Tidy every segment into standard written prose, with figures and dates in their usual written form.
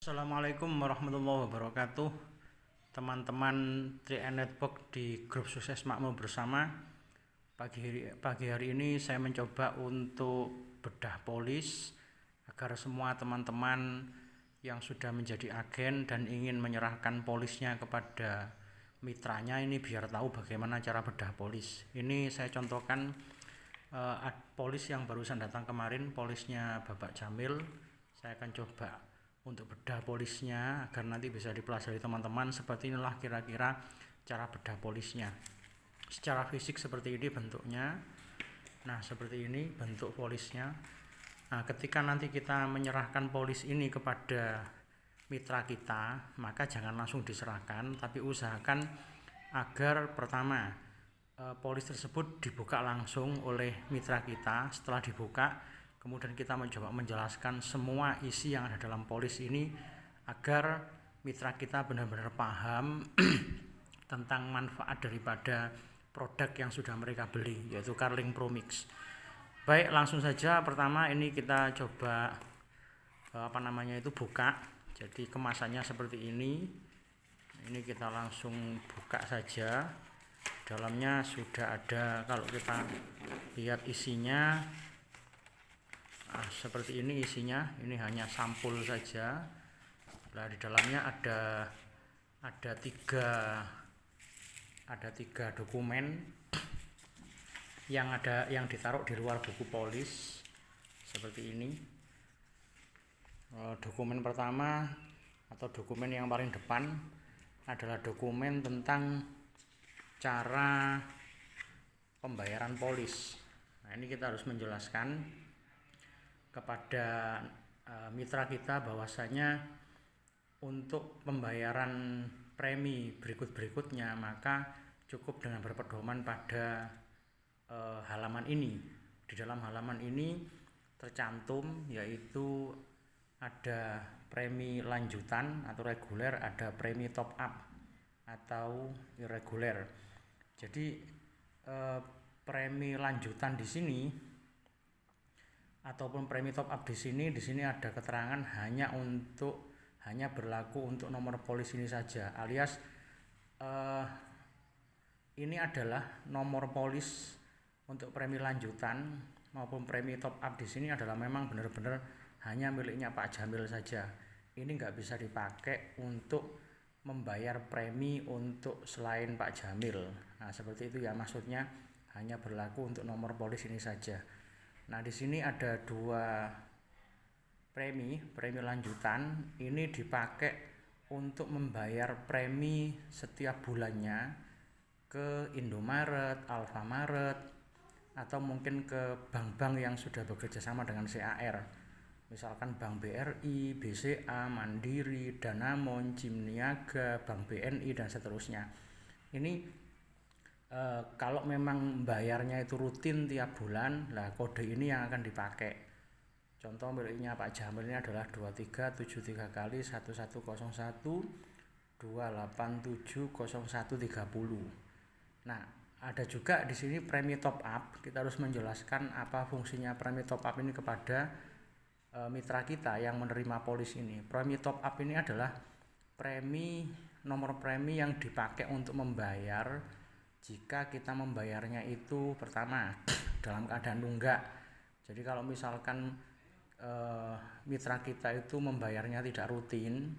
Assalamualaikum warahmatullahi wabarakatuh. Teman-teman 3N Network di grup sukses makmur bersama. Pagi hari ini saya mencoba untuk bedah polis agar semua teman-teman yang sudah menjadi agen dan ingin menyerahkan polisnya kepada mitranya ini biar tahu bagaimana cara bedah polis. Ini saya contohkan polis yang barusan datang kemarin, polisnya Bapak Jamil. Saya akan coba untuk bedah polisnya agar nanti bisa dipelajari teman-teman. Seperti inilah kira-kira cara bedah polisnya. Secara fisik seperti ini bentuknya. Nah, seperti ini bentuk polisnya. Nah, ketika nanti kita menyerahkan polis ini kepada mitra kita, maka jangan langsung diserahkan, tapi usahakan agar pertama polis tersebut dibuka langsung oleh mitra kita. Setelah dibuka, kemudian kita mencoba menjelaskan semua isi yang ada dalam polis ini agar mitra kita benar-benar paham tentang manfaat daripada produk yang sudah mereka beli, yaitu Carling Pro Mix. Baik, langsung saja. Pertama ini kita coba buka. Jadi kemasannya seperti ini. Ini kita langsung buka saja. Dalamnya sudah ada, kalau kita lihat isinya, seperti ini isinya. Ini hanya sampul saja. Nah, di dalamnya ada tiga dokumen yang ditaruh di luar buku polis seperti ini. Dokumen pertama atau dokumen yang paling depan adalah dokumen tentang cara pembayaran polis. Nah, ini kita harus menjelaskan kepada mitra kita bahwasanya untuk pembayaran premi berikutnya maka cukup dengan berpedoman pada halaman ini. Di dalam halaman ini tercantum yaitu ada premi lanjutan atau reguler, ada premi top up atau irreguler. Jadi premi lanjutan di sini ataupun premi top up di sini ada keterangan hanya berlaku untuk nomor polis ini saja, alias ini adalah nomor polis untuk premi lanjutan maupun premi top up di sini adalah memang benar-benar hanya miliknya Pak Jamil saja. Ini nggak bisa dipakai untuk membayar premi untuk selain Pak Jamil. Nah, seperti itu ya maksudnya, hanya berlaku untuk nomor polis ini saja. Nah, di sini ada dua premi lanjutan. Ini dipakai untuk membayar premi setiap bulannya ke Indomaret, Alfamaret, atau mungkin ke bank-bank yang sudah bekerja sama dengan CAR. Misalkan Bank BRI, BCA, Mandiri, Danamon, Cimniaga, Bank BNI, dan seterusnya. Ini kalau memang bayarnya itu rutin tiap bulan, lah kode ini yang akan dipakai. Contoh miliknya Pak Jamil ini adalah 2373 kali 1101 2870130. Nah, ada juga di sini premi top up. Kita harus menjelaskan apa fungsinya premi top up ini kepada mitra kita yang menerima polis ini. Premi top up ini adalah nomor premi yang dipakai untuk membayar jika kita membayarnya itu pertama dalam keadaan nunggak. Jadi kalau misalkan mitra kita itu membayarnya tidak rutin,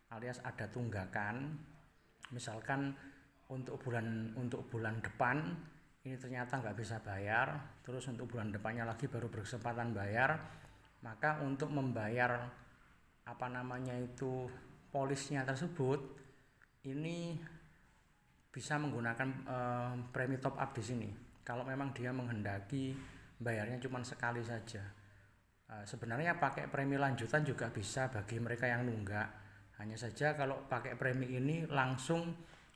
alias ada tunggakan, misalkan untuk bulan depan ini ternyata nggak bisa bayar, terus untuk bulan depannya lagi baru berkesempatan bayar, maka untuk membayar polisnya tersebut ini bisa menggunakan premi top up di sini. Kalau memang dia menghendaki bayarnya cuma sekali saja. Sebenarnya pakai premi lanjutan juga bisa bagi mereka yang nunggak. Hanya saja kalau pakai premi ini langsung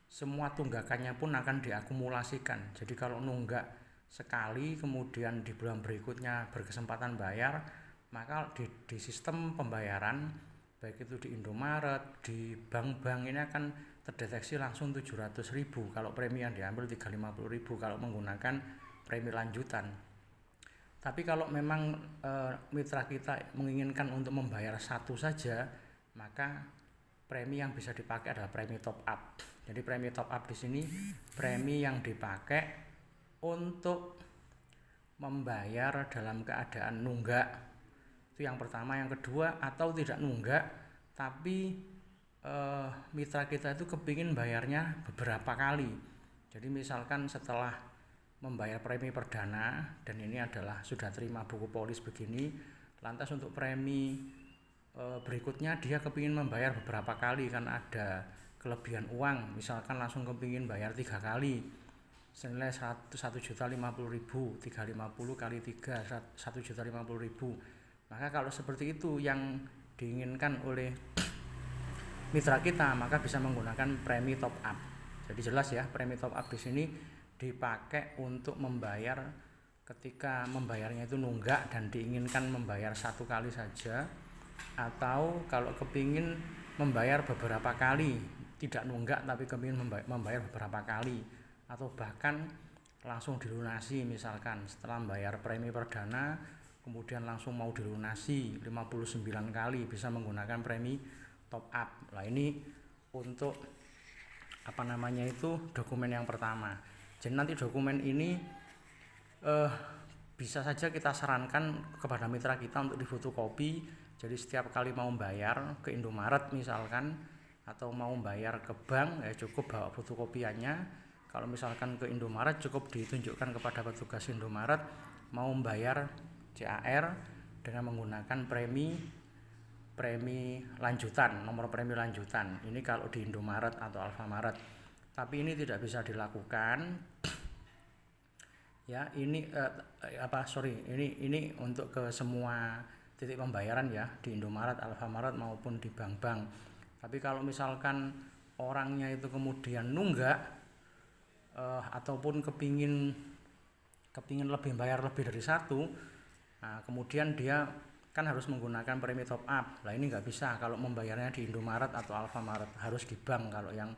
semua tunggakannya pun akan diakumulasikan. Jadi kalau nunggak sekali kemudian di bulan berikutnya berkesempatan bayar, maka di sistem pembayaran baik itu di Indomaret, di bank-bank ini akan terdeteksi langsung 700.000 kalau premi yang diambil 350.000 kalau menggunakan premi lanjutan. Tapi kalau memang mitra kita menginginkan untuk membayar satu saja, maka premi yang bisa dipakai adalah premi top up. Jadi premi top up di sini premi yang dipakai untuk membayar dalam keadaan nunggak. Itu yang pertama. Yang kedua, atau tidak nunggak tapi mitra kita itu kepingin bayarnya beberapa kali. Jadi misalkan setelah membayar premi perdana, dan ini adalah sudah terima buku polis begini, lantas untuk premi berikutnya dia kepingin membayar beberapa kali karena ada kelebihan uang, misalkan langsung kepingin bayar 3 kali senilai 1.050.000, 350 kali 3 1.050.000. Maka kalau seperti itu yang diinginkan oleh mitra kita, maka bisa menggunakan premi top up. Jadi jelas ya, premi top up di sini dipakai untuk membayar ketika membayarnya itu nunggak dan diinginkan membayar 1 kali saja, atau kalau kepingin membayar beberapa kali, tidak nunggak tapi kepingin membayar beberapa kali, atau bahkan langsung dilunasi. Misalkan setelah membayar premi perdana kemudian langsung mau dilunasi 59 kali, bisa menggunakan premi top up. Nah, ini untuk dokumen yang pertama. Jadi nanti dokumen ini bisa saja kita sarankan kepada mitra kita untuk difotokopi. Jadi setiap kali mau bayar ke Indomaret misalkan, atau mau bayar ke bank, ya cukup bawa fotokopiannya. Kalau misalkan ke Indomaret cukup ditunjukkan kepada petugas Indomaret mau bayar CAR dengan menggunakan premi lanjutan, nomor premi lanjutan. Ini kalau di Indomaret atau Alfamaret. Tapi ini tidak bisa dilakukan. Ya, ini ini untuk ke semua titik pembayaran ya, di Indomaret, Alfamaret maupun di bank-bank. Tapi kalau misalkan orangnya itu kemudian nunggak ataupun kepingin bayar lebih dari 1, nah kemudian dia kan harus menggunakan premi top up. Lah ini nggak bisa kalau membayarnya di Indomaret atau Alfamaret, harus di bank kalau yang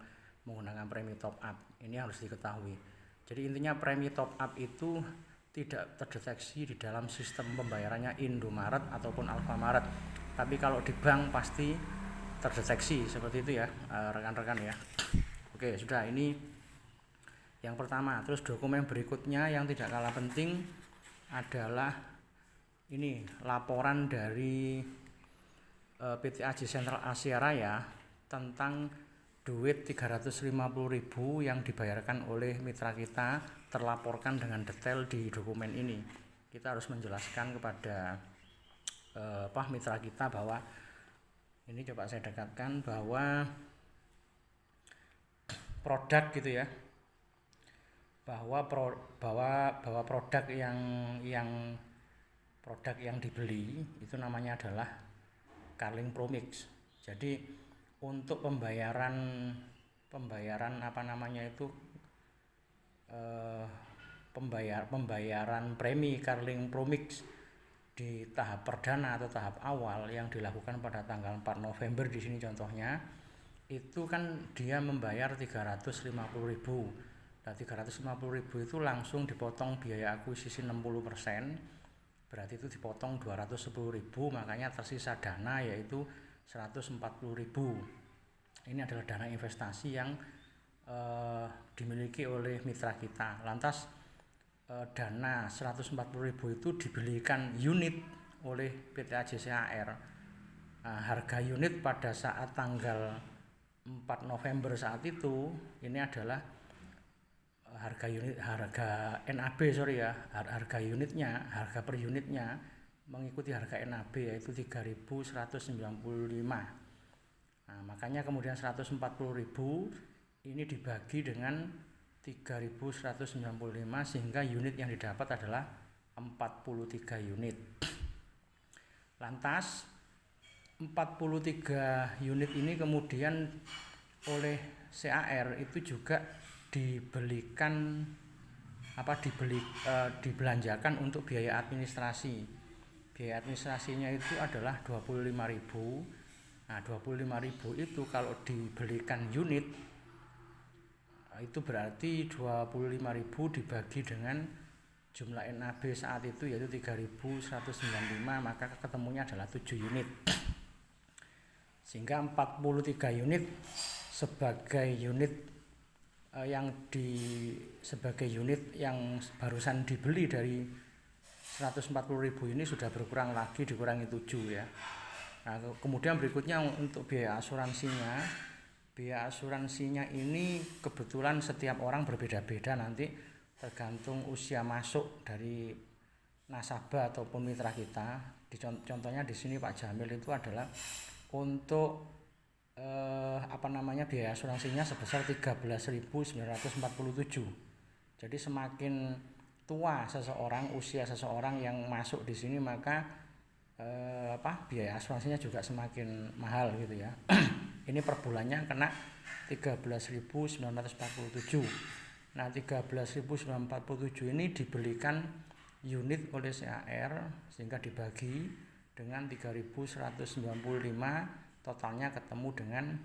menggunakan premi top up. Ini harus diketahui. Jadi intinya premi top up itu tidak terdeteksi di dalam sistem pembayarannya Indomaret ataupun Alfamaret. Tapi kalau di bank pasti terdeteksi seperti itu ya, rekan-rekan ya. Oke, sudah, ini yang pertama. Terus dokumen berikutnya yang tidak kalah penting adalah ini laporan dari PT AJ Sentral Asia Raya tentang duit 350.000 yang dibayarkan oleh mitra kita terlaporkan dengan detail di dokumen ini. Kita harus menjelaskan kepada mitra kita bahwa ini, coba saya dekatkan, bahwa produk gitu ya, bahwa produk yang dibeli itu namanya adalah Carling Promix. Jadi untuk pembayaran pembayaran premi Carling Promix di tahap perdana atau tahap awal yang dilakukan pada tanggal 4 November di sini contohnya, itu kan dia membayar 350.000. Nah, 350.000 itu langsung dipotong biaya akuisisi 60%. Berarti itu dipotong 210.000, makanya tersisa dana yaitu 140.000. Ini adalah dana investasi yang dimiliki oleh mitra kita. Lantas dana 140.000 itu dibelikan unit oleh PT AJ CAR. Harga unit pada saat tanggal 4 November saat itu ini adalah harga harga per unitnya mengikuti harga NAB yaitu 3.195. Nah, makanya kemudian 140.000 ini dibagi dengan 3.195 sehingga unit yang didapat adalah 43 unit. Lantas 43 unit ini kemudian oleh CAR itu juga dibelanjakan untuk biaya administrasi. Biaya administrasinya itu adalah 25.000. Nah, 25.000 itu kalau dibelikan unit itu berarti 25.000 dibagi dengan jumlah NAB saat itu yaitu 3.195, maka ketemunya adalah 7 unit. sehingga 43 unit sebagai unit yang barusan dibeli dari 140.000 ini sudah berkurang lagi, dikurangi 7 ya. Nah, kemudian berikutnya untuk biaya asuransinya. Biaya asuransinya ini kebetulan setiap orang berbeda-beda, nanti tergantung usia masuk dari nasabah ataupun mitra kita. Contohnya di sini Pak Jamil itu adalah untuk biaya asuransinya sebesar 13.947. Jadi semakin tua seseorang, usia seseorang yang masuk di sini, maka biaya asuransinya juga semakin mahal gitu ya. Ini per bulannya kena 13.947. Nah, 13.947 ini dibelikan unit oleh CAR sehingga dibagi dengan 3.195, totalnya ketemu dengan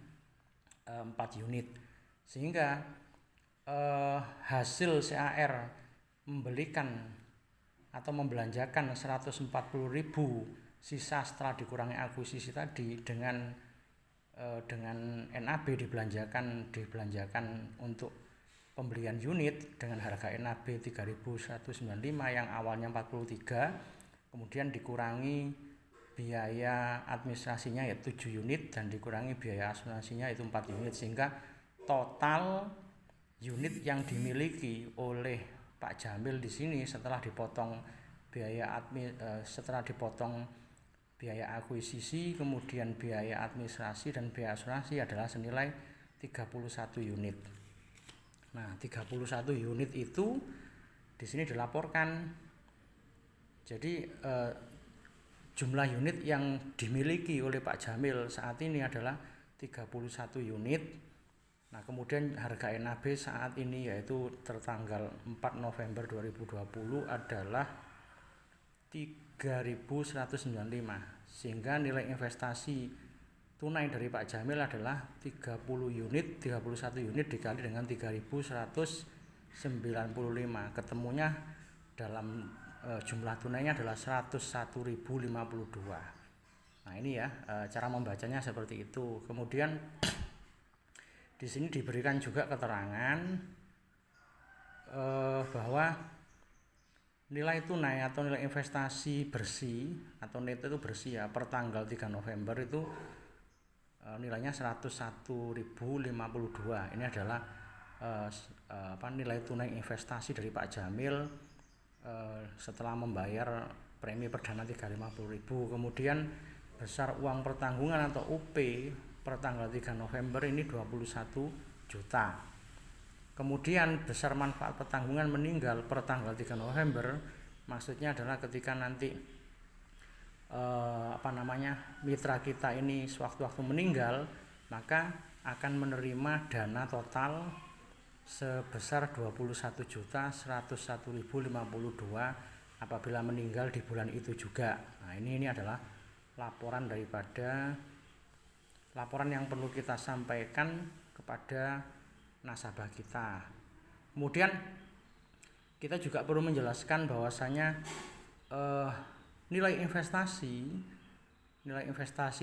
4 unit. Sehingga hasil CAR membelikan atau membelanjakan 140.000 sisa setelah dikurangi akuisisi tadi dengan NAB dibelanjakan untuk pembelian unit dengan harga NAB 3.195 yang awalnya 43, kemudian dikurangi biaya administrasinya ya 7 unit dan dikurangi biaya asuransinya itu 4 unit, sehingga total unit yang dimiliki oleh Pak Jamil di sini setelah dipotong biaya biaya akuisisi, kemudian biaya administrasi dan biaya asuransi adalah senilai 31 unit. Nah, 31 unit itu di sini dilaporkan. Jadi jumlah unit yang dimiliki oleh Pak Jamil saat ini adalah 31 unit. Nah, kemudian harga NAB saat ini yaitu tertanggal 4 November 2020 adalah 3.195, sehingga nilai investasi tunai dari Pak Jamil adalah 31 unit dikali dengan 3.195, ketemunya dalam jumlah tunainya adalah 101.052. Nah, ini ya cara membacanya seperti itu. Kemudian di sini diberikan juga keterangan bahwa nilai tunai atau nilai investasi bersih atau net itu bersih ya per tanggal 3 November itu nilainya 101.052. Ini adalah nilai tunai investasi dari Pak Jamil setelah membayar premi perdana 350.000. Kemudian besar uang pertanggungan atau UP per tanggal 3 November ini 21 juta. Kemudian besar manfaat pertanggungan meninggal per tanggal 3 November, maksudnya adalah ketika nanti mitra kita ini sewaktu-waktu meninggal, maka akan menerima dana total sebesar 21.101.052 apabila meninggal di bulan itu juga. Nah, ini adalah laporan yang perlu kita sampaikan kepada nasabah kita. Kemudian kita juga perlu menjelaskan bahwasanya nilai investasi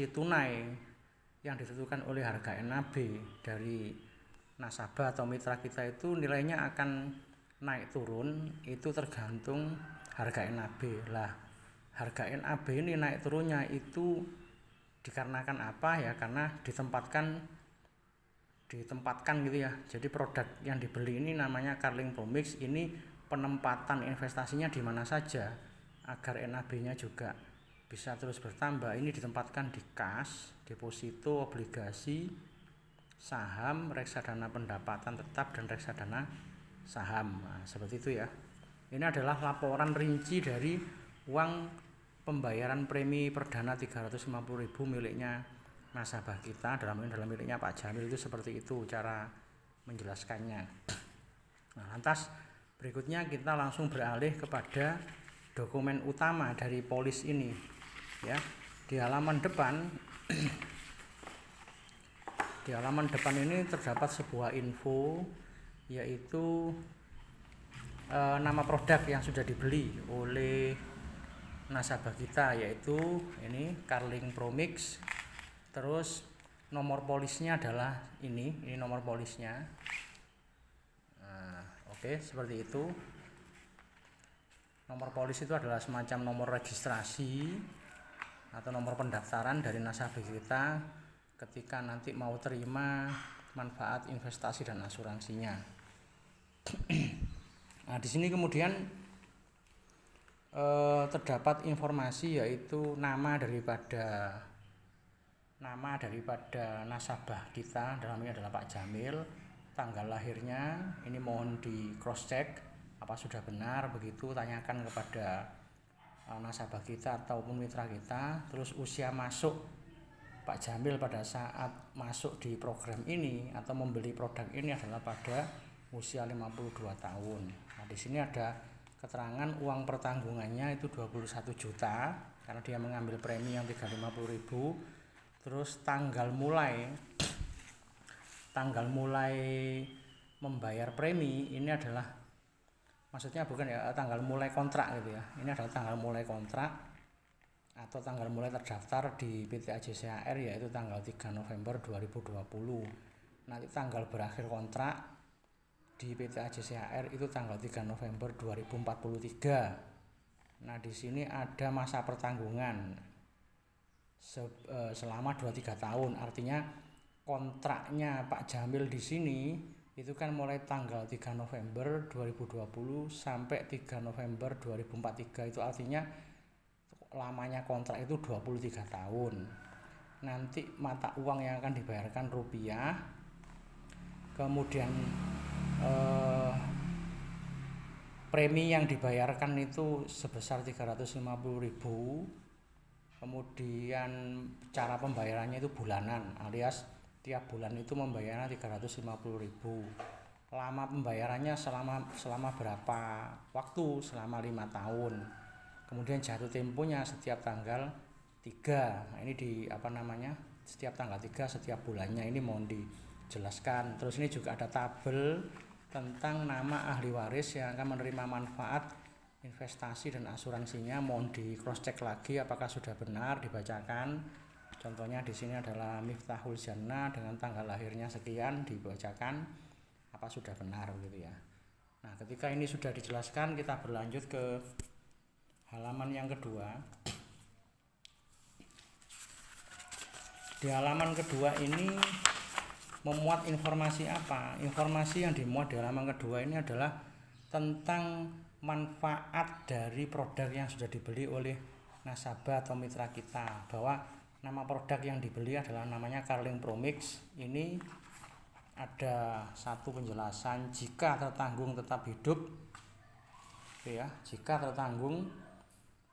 tunai yang ditentukan oleh harga NAB dari nasabah atau mitra kita itu nilainya akan naik turun, itu tergantung harga NAB. Lah, harga NAB ini naik turunnya itu dikarenakan apa ya? Karena ditempatkan gitu ya. Jadi produk yang dibeli ini namanya Carling Promix, ini penempatan investasinya di mana saja agar NAB-nya juga bisa terus bertambah. Ini ditempatkan di kas, deposito, obligasi, saham, reksadana pendapatan tetap dan reksadana saham. Nah, seperti itu ya. Ini adalah laporan rinci dari uang pembayaran premi perdana 350.000 miliknya nasabah kita, dalam miliknya Pak Jamil. Itu seperti itu cara menjelaskannya. Nah, lantas berikutnya kita langsung beralih kepada dokumen utama dari polis ini ya. Di halaman depan ini terdapat sebuah info, yaitu nama produk yang sudah dibeli oleh nasabah kita, yaitu ini Carling Promix. Terus nomor polisnya adalah ini nomor polisnya. Nah, oke, seperti itu. Nomor polis itu adalah semacam nomor registrasi atau nomor pendaftaran dari nasabah kita ketika nanti mau terima manfaat investasi dan asuransinya. Nah, di sini kemudian terdapat informasi yaitu nama daripada nasabah kita, dalam ini adalah Pak Jamil, tanggal lahirnya ini mohon di cross check apa sudah benar begitu, tanyakan kepada nasabah kita ataupun mitra kita. Terus usia masuk Pak Jamil pada saat masuk di program ini atau membeli produk ini adalah pada usia 52 tahun. Nah, di sini ada keterangan uang pertanggungannya itu 21 juta karena dia mengambil premi yang 350.000. Terus tanggal mulai membayar premi ini adalah, maksudnya bukan ya tanggal mulai kontrak gitu ya. Ini adalah tanggal mulai kontrak atau tanggal mulai terdaftar di PT AJCHR yaitu tanggal 3 November 2020. Nanti tanggal berakhir kontrak di PT AJCHR itu tanggal 3 November 2043. Nah, di sini ada masa pertanggungan selama 2-3 tahun. Artinya kontraknya Pak Jamil di sini itu kan mulai tanggal 3 November 2020 sampai 3 November 2043. Itu artinya lamanya kontrak itu 23 tahun. Nanti mata uang yang akan dibayarkan rupiah. Kemudian premi yang dibayarkan itu sebesar 350.000. Kemudian cara pembayarannya itu bulanan, alias tiap bulan itu membayarnya 350.000. Lama pembayarannya selama berapa waktu? Selama 5 tahun. Kemudian jatuh temponya setiap tanggal 3. Nah, ini setiap tanggal 3 setiap bulannya, ini mohon dijelaskan. Terus ini juga ada tabel tentang nama ahli waris yang akan menerima manfaat investasi dan asuransinya, mohon di cross check lagi apakah sudah benar, dibacakan. Contohnya di sini adalah Miftahul Jannah dengan tanggal lahirnya sekian, dibacakan apa sudah benar gitu ya. Nah, ketika ini sudah dijelaskan, kita berlanjut ke halaman yang kedua. Di halaman kedua ini memuat informasi apa? Informasi yang dimuat di halaman kedua ini adalah tentang manfaat dari produk yang sudah dibeli oleh nasabah atau mitra kita, bahwa nama produk yang dibeli adalah namanya Carling Promix. Ini ada satu penjelasan, jika tertanggung tetap hidup ya, jika tertanggung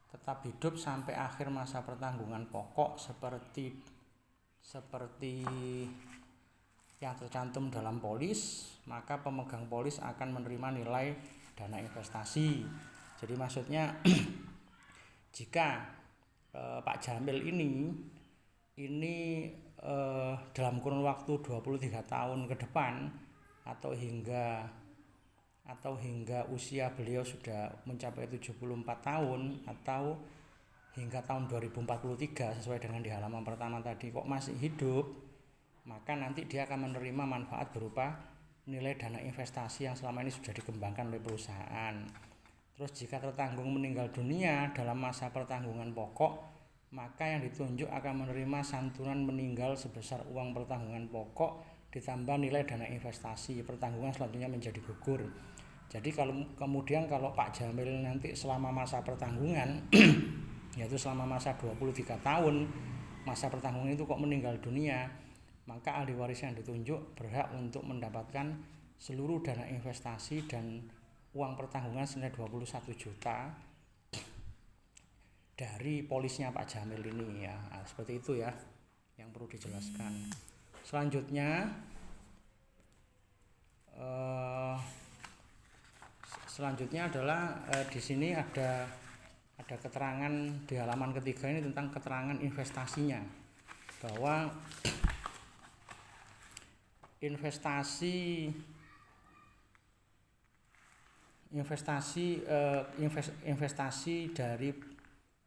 tetap hidup sampai akhir masa pertanggungan pokok seperti yang tercantum dalam polis, maka pemegang polis akan menerima nilai dana investasi. Jadi maksudnya jika Pak Jamil ini dalam kurun waktu 23 tahun ke depan atau hingga usia beliau sudah mencapai 74 tahun atau hingga tahun 2043 sesuai dengan di halaman pertama tadi kok masih hidup, maka nanti dia akan menerima manfaat berupa nilai dana investasi yang selama ini sudah dikembangkan oleh perusahaan. Terus jika tertanggung meninggal dunia dalam masa pertanggungan pokok, maka yang ditunjuk akan menerima santunan meninggal sebesar uang pertanggungan pokok ditambah nilai dana investasi. Pertanggungan selanjutnya menjadi gugur. Jadi kalau Pak Jamil nanti selama masa pertanggungan yaitu selama masa 23 tahun masa pertanggungan itu kok meninggal dunia, maka ahli waris yang ditunjuk berhak untuk mendapatkan seluruh dana investasi dan uang pertanggungan senilai 21 juta dari polisnya Pak Jamil ini ya. Nah, seperti itu ya yang perlu dijelaskan. Selanjutnya adalah di sini ada keterangan di halaman ketiga ini tentang keterangan investasinya, bahwa investasi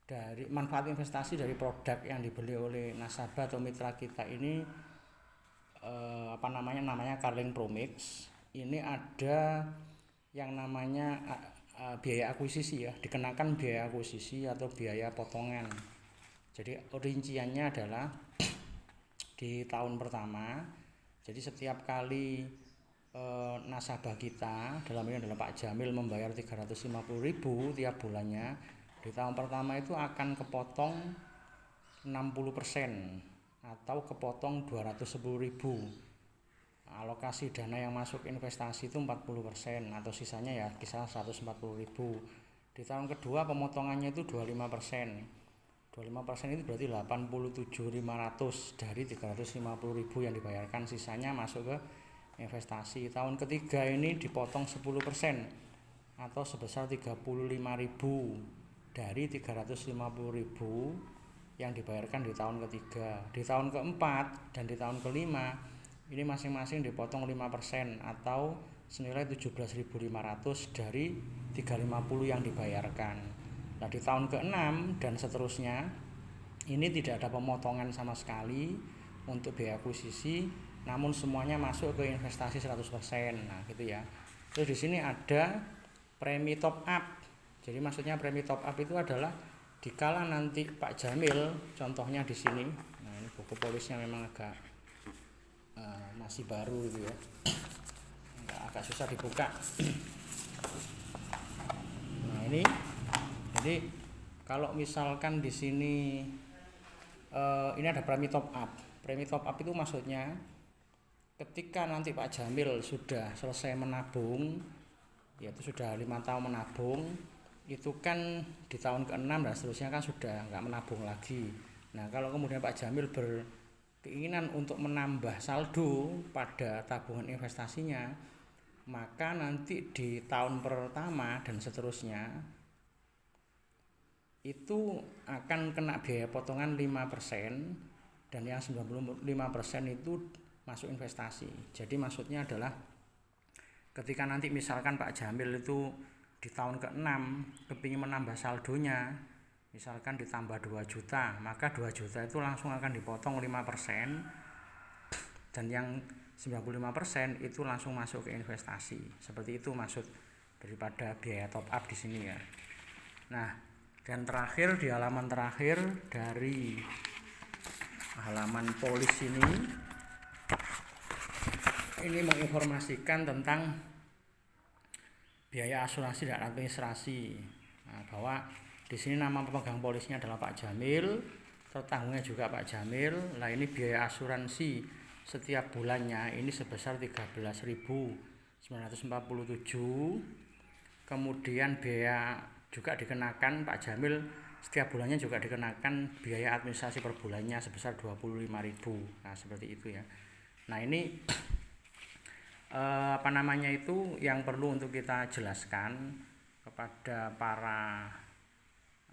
dari manfaat investasi dari produk yang dibeli oleh nasabah atau mitra kita ini namanya Carling Promix. Ini ada yang namanya biaya akuisisi ya, dikenakan biaya akuisisi atau biaya potongan. Jadi rinciannya adalah di tahun pertama, jadi setiap kali nasabah kita, dalam ini adalah Pak Jamil, membayar 350.000 tiap bulannya, di tahun pertama itu akan kepotong 60% atau kepotong 210.000. Alokasi dana yang masuk investasi itu 40% atau sisanya ya kisaran 140.000. Di tahun kedua pemotongannya itu 25%. 25% itu berarti 87.500 dari 350.000 yang dibayarkan, sisanya masuk ke investasi. Tahun ketiga ini dipotong 10% atau sebesar 35.000 dari 350.000 yang dibayarkan di tahun ketiga. Di tahun keempat dan di tahun kelima ini masing-masing dipotong 5% atau senilai 17.500 dari 350 yang dibayarkan. Nah, di tahun ke-6 dan seterusnya ini tidak ada pemotongan sama sekali untuk biaya akuisisi, namun semuanya masuk ke investasi 100%. Nah, gitu ya. Terus di sini ada premi top up. Jadi maksudnya premi top up itu adalah dikala nanti Pak Jamil, contohnya di sini. Nah, ini buku polisnya memang agak masih baru gitu ya, agak susah dibuka. Nah, ini jadi kalau misalkan di sini ini ada premi top up. Premi top up itu maksudnya ketika nanti Pak Jamil sudah selesai menabung, yaitu sudah 5 tahun menabung, itu kan di tahun ke-6 dan seterusnya kan sudah nggak menabung lagi. Nah, kalau kemudian Pak Jamil berkeinginan untuk menambah saldo pada tabungan investasinya, maka nanti di tahun pertama dan seterusnya itu akan kena biaya potongan 5% dan yang 95% itu masuk investasi. Jadi maksudnya adalah ketika nanti misalkan Pak Jamil itu di tahun ke-6 kepingin menambah saldonya, misalkan ditambah 2 juta, maka 2 juta itu langsung akan dipotong 5% dan yang 95% itu langsung masuk ke investasi. Seperti itu maksud daripada biaya top up di sini ya. Nah, dan terakhir di halaman terakhir dari halaman polis ini menginformasikan tentang biaya asuransi dan administrasi. Nah, bahwa di sini nama pemegang polisnya adalah Pak Jamil, tertanggungnya juga Pak Jamil. Nah, ini biaya asuransi setiap bulannya ini sebesar 13.947. Kemudian biaya juga dikenakan Pak Jamil, setiap bulannya juga dikenakan biaya administrasi per bulannya sebesar 25.000. Nah, seperti itu ya. Nah, ini itu yang perlu untuk kita jelaskan kepada para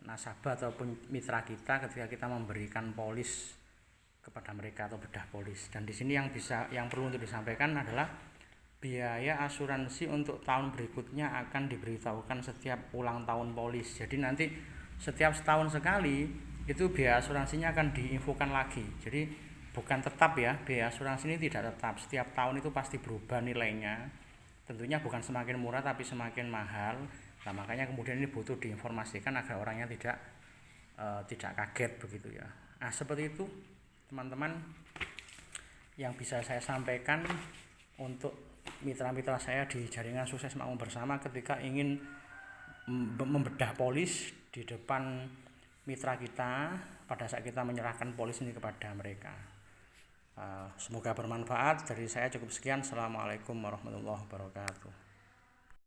nasabah ataupun mitra kita ketika kita memberikan polis kepada mereka atau bedah polis. Dan di sini yang perlu untuk disampaikan adalah biaya asuransi untuk tahun berikutnya akan diberitahukan setiap ulang tahun polis. Jadi nanti setiap setahun sekali itu biaya asuransinya akan diinfokan lagi. Jadi bukan tetap ya, biaya asuransi ini tidak tetap. Setiap tahun itu pasti berubah nilainya. Tentunya bukan semakin murah tapi semakin mahal. Nah, makanya kemudian ini butuh diinformasikan agar orangnya tidak kaget begitu ya. Nah, seperti itu teman-teman yang bisa saya sampaikan untuk mitra-mitra saya di jaringan Sukses Makmur Bersama ketika ingin membedah polis di depan mitra kita pada saat kita menyerahkan polis ini kepada mereka. Semoga bermanfaat. Dari saya cukup sekian. Assalamualaikum warahmatullahi wabarakatuh.